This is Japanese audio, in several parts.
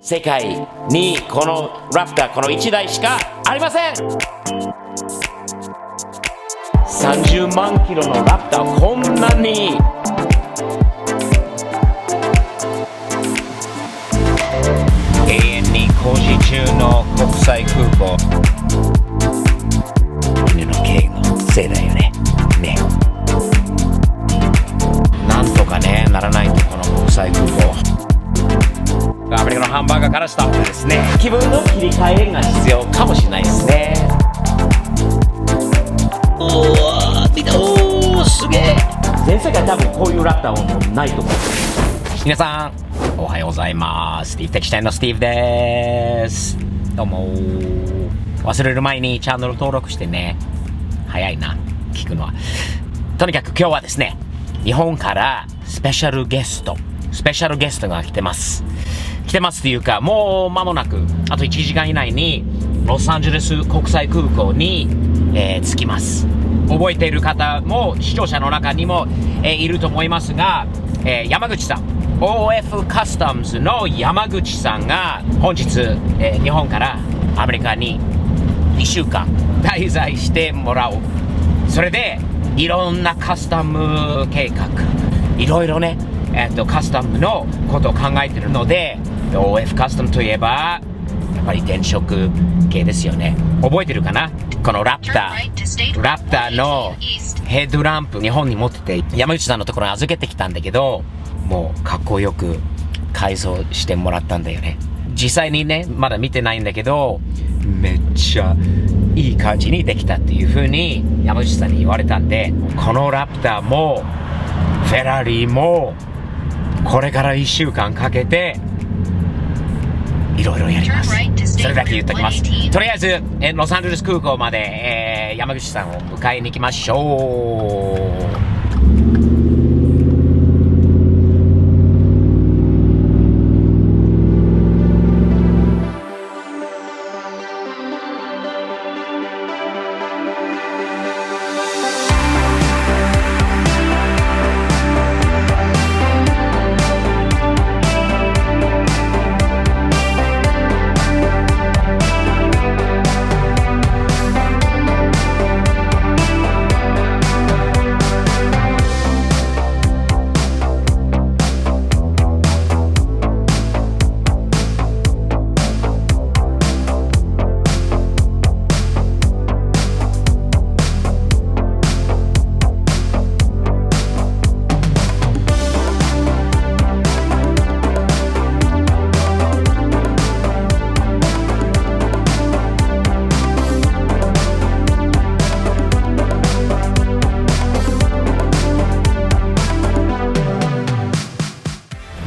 世界にこのラプターこの1台しかありません。30万キロのラプターこんなに永遠に工事中の国際空港、犬の毛のせいだよね。なんとかねならないとこの国際空港。アメリカのハンバーガーからスタートですね。気分の切り替えが必要かもしれないですね。すげえ。全世界多分こういうラプターはもうないと思う。皆さんおはようございます。スティーブ・テキシタインのスティーブです。どうも。忘れる前にチャンネル登録してね。早いな聞くのは。とにかく今日はですね、日本からスペシャルゲストが来てますというか、もう間もなくあと1時間以内にロサンゼルス国際空港に、着きます。覚えている方も視聴者の中にも、いると思いますが、山口さん OF カスタムズの山口さんが本日、日本からアメリカに1週間滞在してもらおう。それでいろんなカスタム計画、いろいろね、カスタムのことを考えてるので、OF カスタムといえばやっぱり電飾系ですよね。覚えてるかな？このラプターのヘッドランプ日本に持ってて、山口さんのところに預けてきたんだけど、もうかっこよく改装してもらったんだよね。実際にねまだ見てないんだけど、めっちゃいい感じにできたっていう風に山口さんに言われたんで、このラプターもフェラリーもこれから1週間かけていろいろやります。それだけ言っときます。とりあえずロサンゼルス空港まで、山口さんを迎えに行きましょう。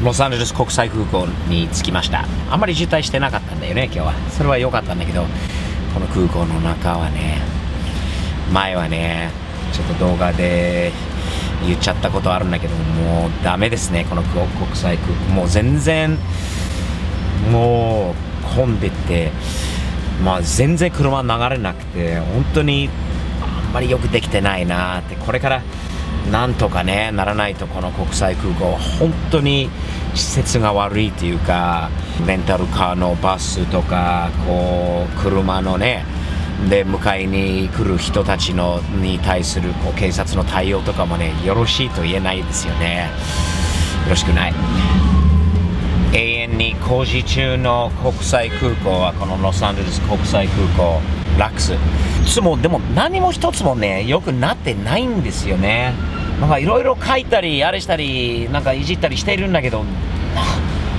ロサンゼルス国際空港に着きました。あんまり渋滞してなかったんだよね今日は。それは良かったんだけど、この空港の中はね、前はねちょっと動画で言っちゃったことあるんだけど、もうダメですねこの国際空港。もう全然もう混んでて、全然車流れなくて、本当にあんまりよくできてないなって。これからなんとかねならないと、この国際空港本当に施設が悪いというか、レンタルカーのバスとかこう車のねで迎えに来る人たちのに対するこう警察の対応とかもねよろしいと言えないですよね。よろしくない。永遠に工事中の国際空港はこのロサンゼルス国際空港ラックス。いつもでも何も一つもねよくなってないんですよね。なんかいろいろ書いたりあれしたりなんかいじったりしているんだけど、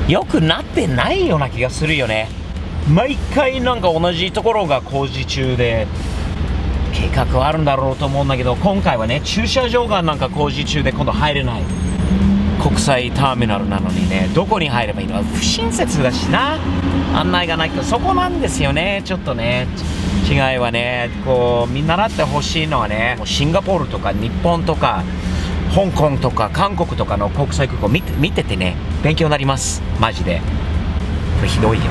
よくなってないような気がするよね。毎回なんか同じところが工事中で、計画はあるんだろうと思うんだけど、今回はね駐車場がなんか工事中で今度入れない。国際ターミナルなのにね、どこに入ればいいのか不親切だしな、案内がないけど、そこなんですよね。ちょっとね違いはね、こう見習ってほしいのはね、シンガポールとか日本とか香港とか韓国とかの国際空港見ててね、勉強になりますマジで。これひどいよ。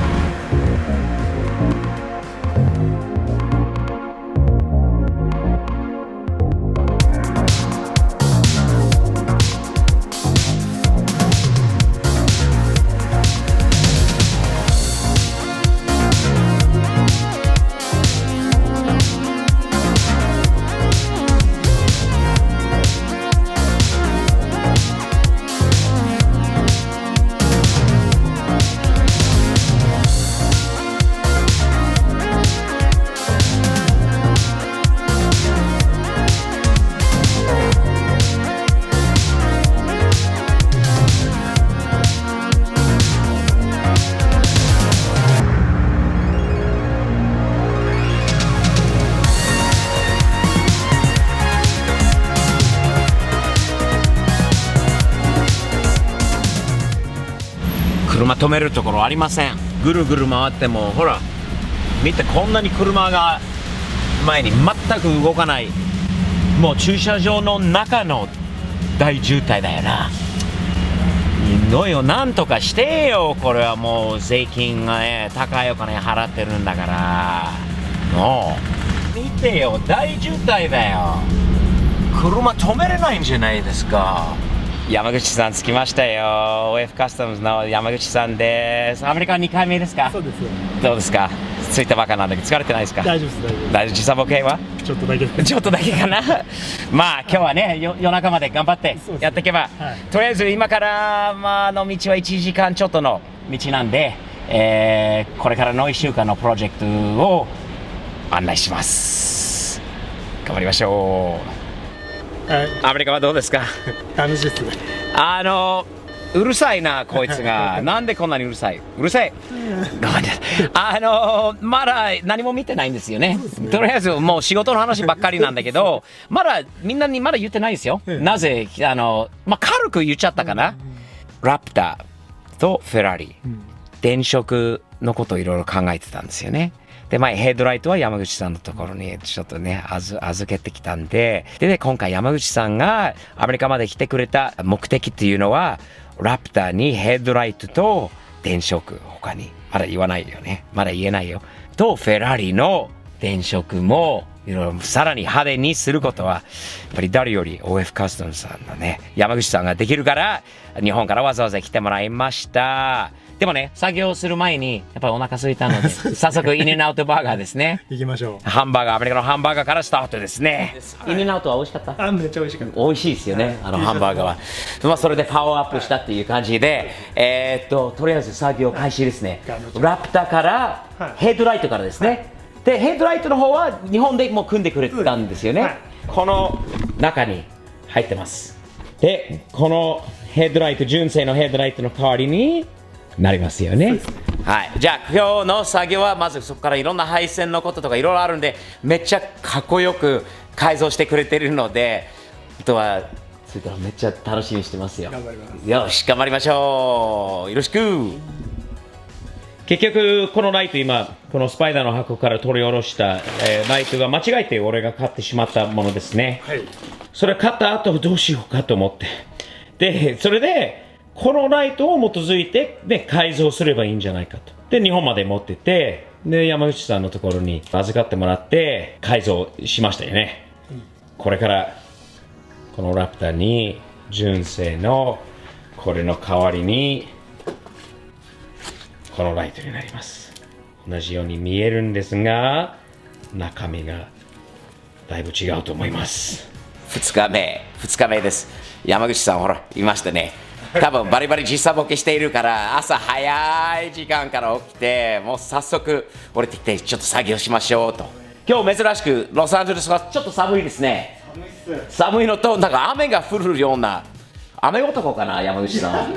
車止めるところありません。ぐるぐる回ってもほら見て、こんなに車が前に全く動かない、もう駐車場の中の大渋滞だよな。いいのよ、なんとかしてよ。これはもう税金がね、高いお金払ってるんだから。もう見てよ、大渋滞だよ。車止めれないんじゃないですか。山口さん着きましたよ。 OF カスタムズの山口さんです。アメリカ2回目ですか？そうですよ。どうですか？着いたばかなんだけど疲れてないですか？大丈夫です、大丈夫です。大丈夫？時差ボケはちょっとだけちょっとだけかなまあ今日はね、夜中まで頑張ってやっていけば、はい、とりあえず今からの道は1時間ちょっとの道なんで、これからの1週間のプロジェクトを案内します。頑張りましょう。はい、アメリカはどうですか？楽しいですね。うるさいなこいつがなんでこんなにうるさい？うるさいまだ何も見てないんですよね。とりあえずもう仕事の話ばっかりなんだけどまだみんなにまだ言ってないですよ。なぜ軽く言っちゃったかな。ラプターとフェラーリ、電飾のことをいろいろ考えてたんですよね。で、ヘッドライトは山口さんのところにちょっとね、預けてきたんで、で、今回山口さんがアメリカまで来てくれた目的っていうのは、ラプターにヘッドライトと電飾、他にまだ言わないよね。まだ言えないよ。と、フェラーリの電飾も、いろいろさらに派手にすることは、やっぱり誰より OF カスタムズさんのね、山口さんができるから、日本からわざわざ来てもらいました。でもね、作業する前に、やっぱりお腹空いたので、早速、インエンアウトバーガーですね。行きましょう。ハンバーガー、アメリカのハンバーガーからスタートですね。インエンアウトは美味しかった？めっちゃ美味しかった。美味しいですよね、ハンバーガーは。それでパワーアップしたっていう感じで、とりあえず作業開始ですね。ラプターから、ヘッドライトからですね。で、ヘッドライトの方は日本でもう組んでくれたんですよね。この中に入ってます。で、このヘッドライト、純正のヘッドライトの代わりに、なりますよね。はい。じゃあ今日の作業はまずそこからいろんな配線のこととかいろいろあるんでめっちゃかっこよく改造してくれてるので、あとはそれからめっちゃ楽しみにしてますよ。頑張ります。よし頑張りましょう。よろしく。結局このライト今このスパイダーの箱から取り下ろした、ライトが間違えて俺が買ってしまったものですね。はい。それ買った後どうしようかと思って、でそれでこのライトを基づいて、ね、改造すればいいんじゃないかと。で、日本まで持ってって、で、山口さんのところに預かってもらって、改造しましたよね。これから、このラプターに、純正の、これの代わりに、このライトになります。同じように見えるんですが、中身がだいぶ違うと思います。2日目です。山口さん、ほら、いましたね。多分バリバリ時差ボケしているから朝早い時間から起きてもう早速降りてきてちょっと作業しましょうと。今日珍しくロサンゼルスはちょっと寒いですね。寒いのとなんか雨が降るような雨男かな山口さん。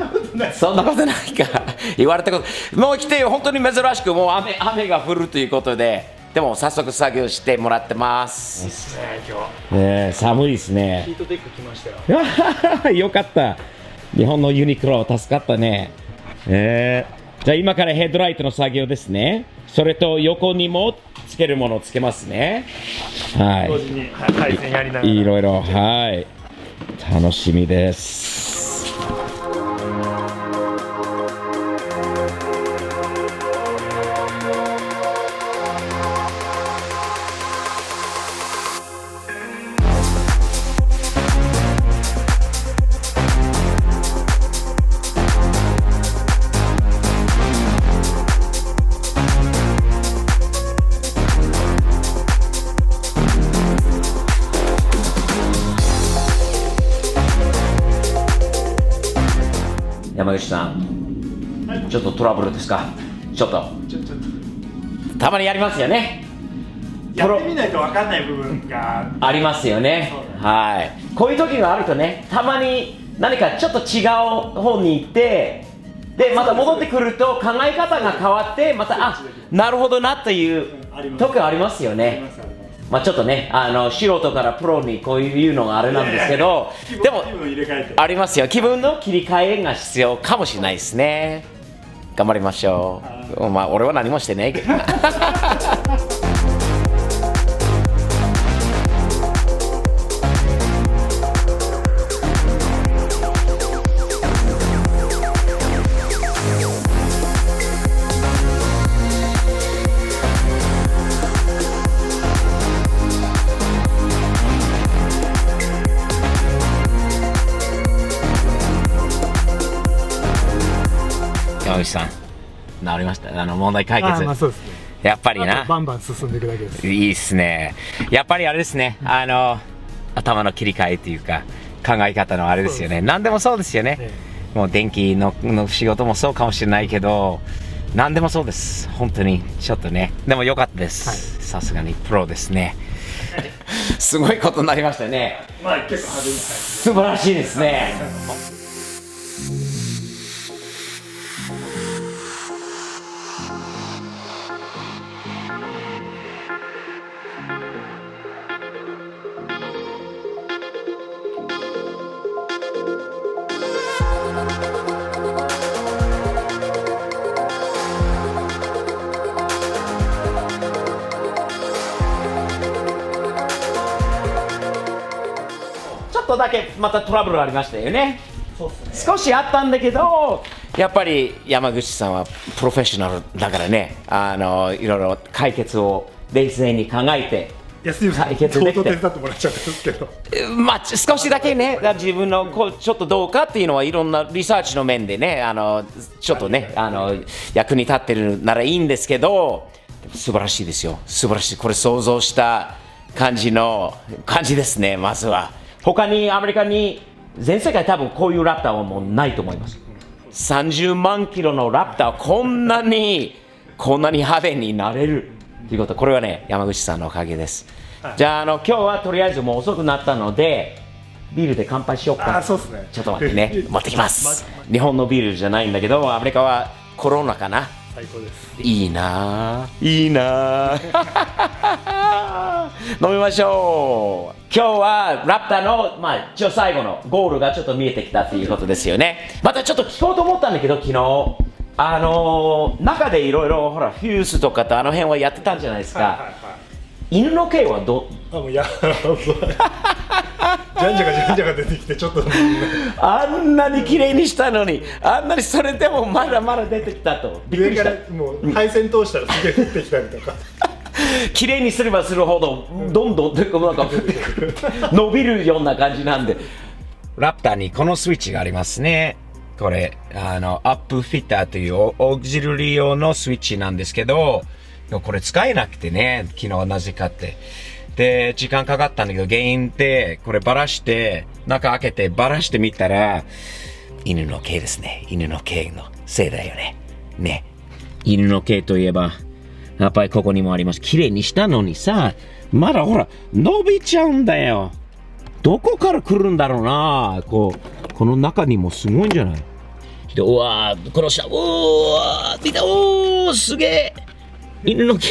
そんなことないか言われたこともう来て本当に珍しくもう雨が降るということで、でも早速作業してもらってます。いいっすね今日。寒いですね。ヒートテック来ましたよ。よかった。日本のユニクロ助かったね。じゃあ今からヘッドライトの作業ですね。それと横にもつけるものをつけますね。はい。同時に配線やりながら。いろいろはい。楽しみです。山口さん、はい、ちょっとトラブルですか？ちょっとたまにやりますよね。やってみないと分かんない部分がありますよね。はい。こういう時があるとね、たまに何かちょっと違う方に行ってでまた戻ってくると考え方が変わってまたなるほどなという時ありますよね。まあちょっとね、素人からプロにこういうのがあれなんですけど、でもありますよ。気分の切り替えが必要かもしれないですね。頑張りましょう。まあ俺は何もしてねえけどな。山口さん、治りました。問題解決。まあそうですね。やっぱりな。バンバン進んでいくだけです。いいっすね。やっぱりあれですね。頭の切り替えというか考え方のあれですよね。何でもそうですよね。もう電気の仕事もそうかもしれないけど、何でもそうです。本当にちょっとね。でも良かったです。さすがにプロですね。すごいことになりましたね。まあ結構派手に。素晴らしいですね。ちょっとだけまたトラブルありましたよね。そうですね。少しあったんだけど、やっぱり山口さんはプロフェッショナルだからね、いろいろ解決を冷静に考えて安井さん、解決できて手伝ってもらっちゃったんですけど。まあ少しだけね、自分のちょっとどうかっていうのはいろんなリサーチの面でね、ちょっとね、役に立ってるならいいんですけど、素晴らしいですよ。素晴らしい。これ想像した感じですね。まずは他にアメリカに全世界多分こういうラプターはもうないと思います。30万キロのラプターはこんなに派手になれるということ、これはね山口さんのおかげです。じゃあ今日はとりあえずもう遅くなったのでビールで乾杯しようか。そうですね。ちょっと待ってね、持ってきます。日本のビールじゃないんだけど、アメリカはコロナかな。最高です。いいなぁ、いいなぁ。飲みましょう。今日はラプターの、一応最後のゴールがちょっと見えてきたっていうことですよね。またちょっと聞こうと思ったんだけど、昨日中でいろいろほらフュースとかとあの辺はやってたんじゃないですか。犬の毛はもうやばい。じゃんじゃか出てきてちょっとあんなに綺麗にしたのに、あんなにそれでもまだまだ出てきたとびっくりした。上からもう配線通したらすげえ降ってきたりとか。綺麗にすればするほどどんどんなんか伸びるような感じなんで、ラプターにこのスイッチがありますね。これアップフィッターというオークジルリ用のスイッチなんですけど、これ使えなくてね、昨日なぜかってで時間かかったんだけど、原因ってこれバラして中開けてバラしてみたら犬の毛ですね。犬の毛のせいだよね。ね、犬の毛といえばやっぱりここにもあります。綺麗にしたのにさ、まだほら伸びちゃうんだよ。どこから来るんだろうな。この中にもすごいんじゃない。うわー、この下、うわー、見た、おー、すげえ。犬の毛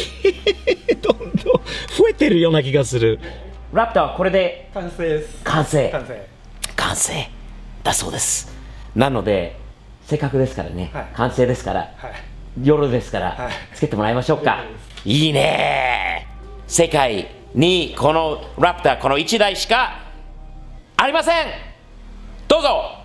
どんどん増えてるような気がする。ラプターはこれで完成です。完成だそうです。なのでせっかくですからね、完成ですから、夜ですから、つけてもらいましょうか。いいね。世界にこのラプターこの1台しかありません。どうぞ。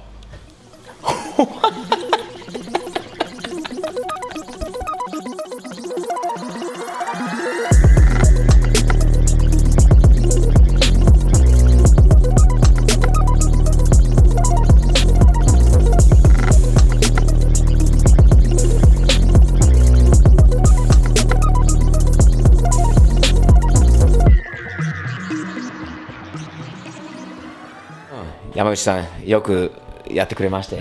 山口さんよくやってくれまして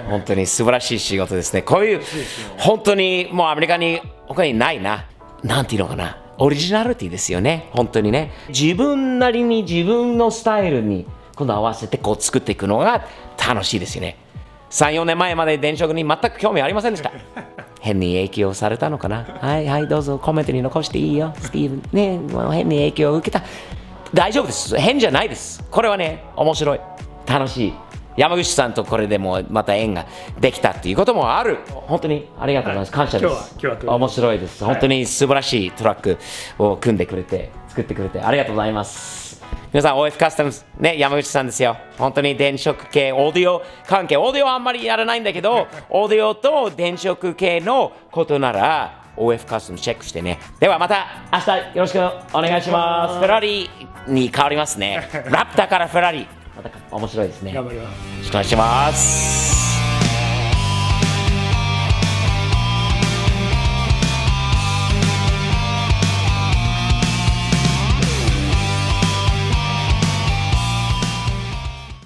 本当に素晴らしい仕事ですね。こういう本当にもうアメリカに他にないなんていうのかな、オリジナリティですよね。本当にね、自分なりに自分のスタイルに今度合わせてこう作っていくのが楽しいですよね。3、4年前まで電飾に全く興味ありませんでした。変に影響されたのかな。はいはい、どうぞコメントに残していいよスティーブンね。もう変に影響を受けた。大丈夫です。変じゃないです。これはね面白い、楽しい。山口さんとこれでもまた縁ができたっていうこともある。本当にありがとうございます。感謝です。今日は面白いです。本当に素晴らしいトラックを組んでくれて、作ってくれてありがとうございます。皆さん OF カスタムズね、山口さんですよ。本当に電飾系、オーディオ関係、オーディオはあんまりやらないんだけど、オーディオと電飾系のことなら OF カスタムズチェックしてね。ではまた明日よろしくお願いします。フェラーリに変わりますね。ラプターからフェラーリ。また面白いですね。頑張ります。よろしくお願いします。